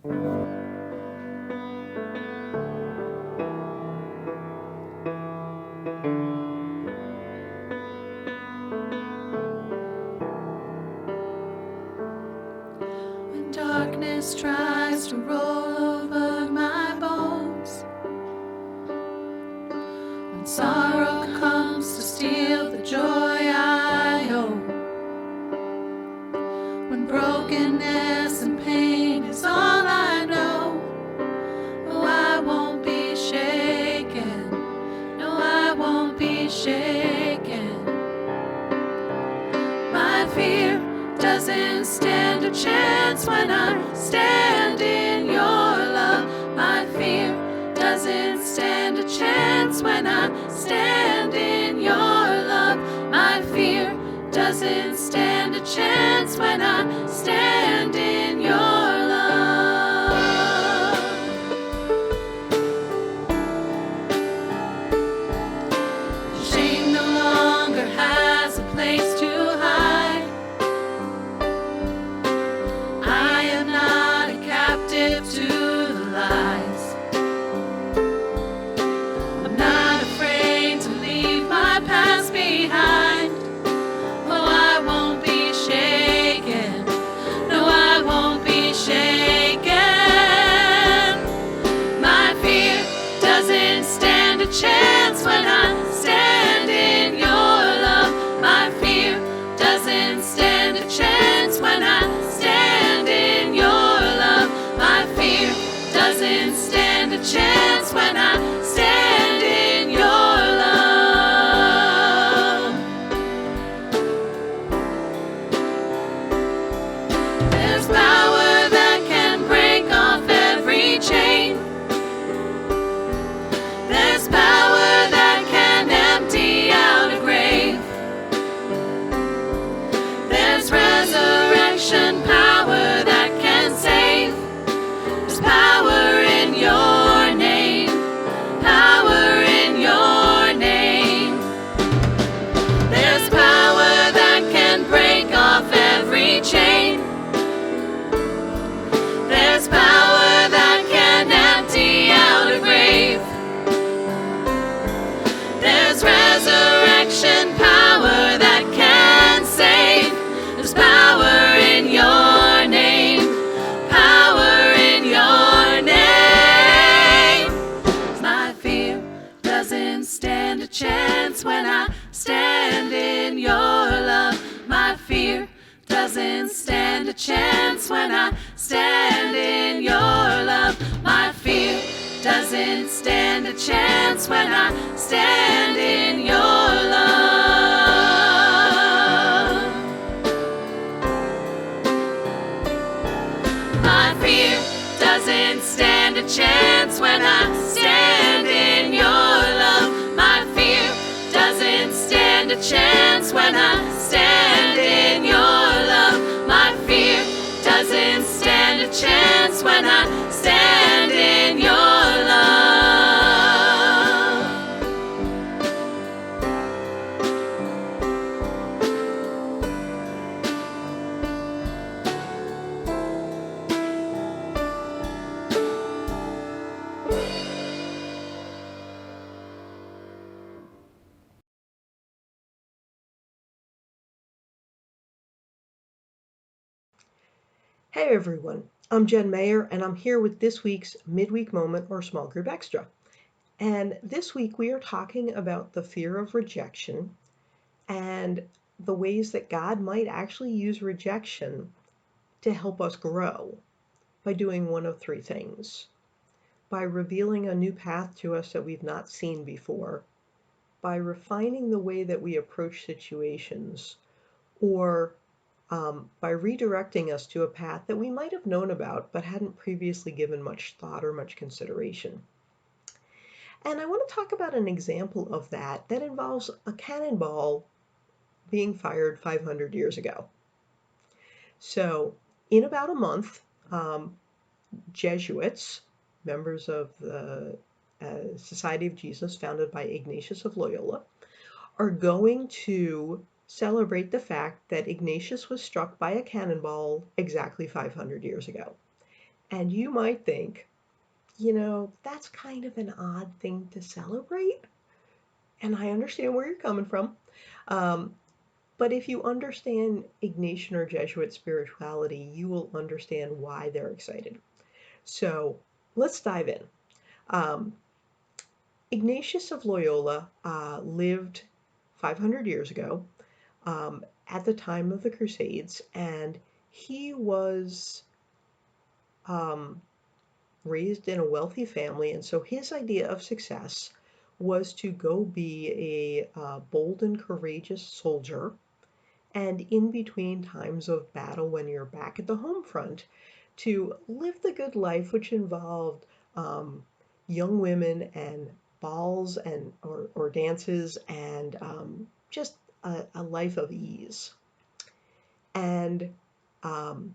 When darkness tries to roll over my bones, when sorrow comes to steal the joy I own, when brokenness and pain is all I know, oh, I won't be shaken. No, I won't be shaken. My fear doesn't stand a chance when I stand in your love. My fear doesn't stand a chance when I stand in your love. My fear doesn't stand a chance when I stand in your love. Shame no longer has a place to hide. I am not a captive to the lies. I'm not afraid to leave my past behind. Oh, I won't be shaken. No, I won't be shaken. My fear doesn't stand a chance when I stand in your love. My fear doesn't stand a chance when I stand in your love. My fear doesn't stand a chance when I stand in your love. There's power that can break off every chain. There's power that can empty out a grave. There's resurrection power that can save. There's power in your name. Power in your name. There's power that can break off every chain. There's power that can empty out a grave. There's resurrection power that can save. There's power in your name. Power in your name. My fear doesn't stand a chance when I stand in your love. My fear doesn't stand a chance when I stand in your love. My fear doesn't stand a chance when I stand in your love. My fear doesn't stand a chance when I stand in your love. My fear doesn't stand a chance when I stand in your love. My fear doesn't stand a chance when I stand in your love. Hey everyone, I'm Jen Mayer and I'm here with this week's Midweek Moment or Small Group Extra. And this week we are talking about the fear of rejection and the ways that God might actually use rejection to help us grow by doing one of three things. By revealing a new path to us that we've not seen before, by refining the way that we approach situations, or by redirecting us to a path that we might have known about but hadn't previously given much thought or much consideration. And I want to talk about an example of that involves a cannonball being fired 500 years ago. So in about a month, Jesuits, members of the Society of Jesus founded by Ignatius of Loyola, are going to celebrate the fact that Ignatius was struck by a cannonball exactly 500 years ago. And you might think, that's kind of an odd thing to celebrate. And I understand where you're coming from. Um, but if you understand Ignatian or Jesuit spirituality, you will understand why they're excited. So let's dive in. Um, Ignatius of Loyola lived 500 years ago at the time of the Crusades, and he was um, raised in a wealthy family, and so his idea of success was to go be a bold and courageous soldier, and in between times of battle, when you're back at the home front, to live the good life, which involved young women and balls and or dances and just a life of ease. And um,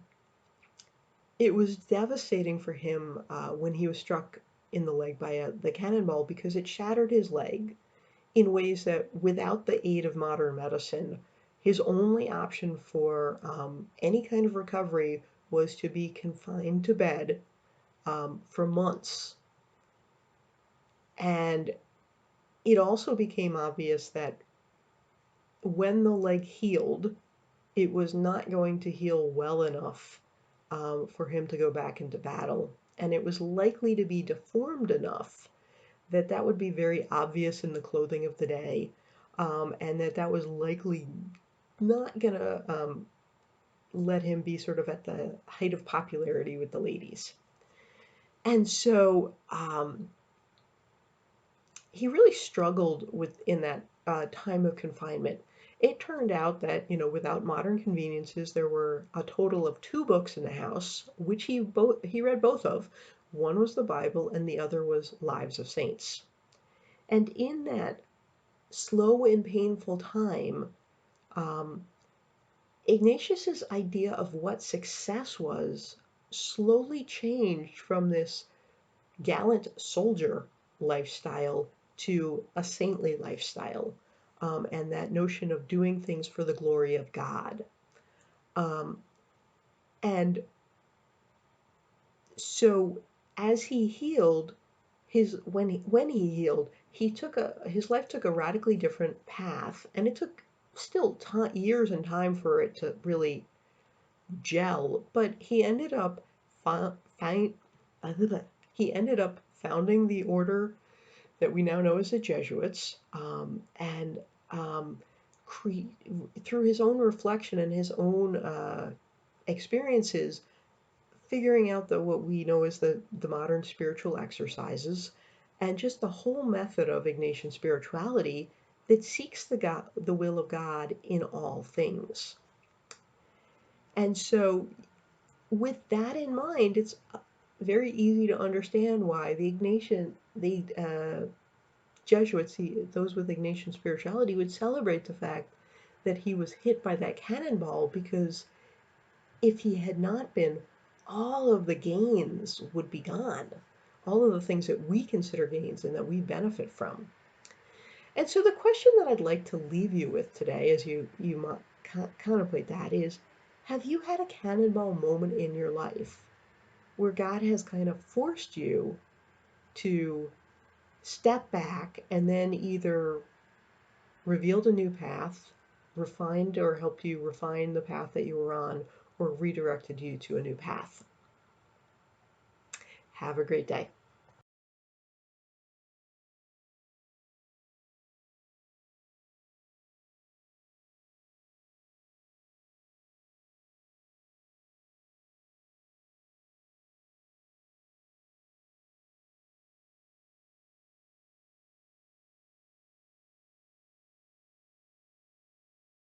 it was devastating for him when he was struck in the leg by the cannonball because it shattered his leg in ways that, without the aid of modern medicine, his only option for any kind of recovery was to be confined to bed for months. And it also became obvious that when the leg healed, it was not going to heal well enough for him to go back into battle. And it was likely to be deformed enough that that would be very obvious in the clothing of the day, and that was likely not going to let him be sort of at the height of popularity with the ladies. And so he really struggled in that time of confinement. It turned out that, without modern conveniences, there were a total of 2 books in the house, which he read both of. One was the Bible, and the other was Lives of Saints. And in that slow and painful time, um, Ignatius's idea of what success was slowly changed from this gallant soldier lifestyle to a saintly lifestyle, and that notion of doing things for the glory of God. Um, and so, as he healed, when he healed, his life took a radically different path, and it took still years and time for it to really gel. But he ended up he ended up founding the order that we now know as the Jesuits, and um, cre- through his own reflection and his own experiences, figuring out what we know as the modern spiritual exercises, and just the whole method of Ignatian spirituality that seeks the will of God in all things. And so, with that in mind, it's very easy to understand why the Jesuits, those with Ignatian spirituality, would celebrate the fact that he was hit by that cannonball, because if he had not been, all of the gains would be gone. All of the things that we consider gains and that we benefit from. And so the question that I'd like to leave you with today, as you contemplate that, is: have you had a cannonball moment in your life where God has kind of forced you to step back and then either revealed a new path, refined or helped you refine the path that you were on, or redirected you to a new path? Have a great day.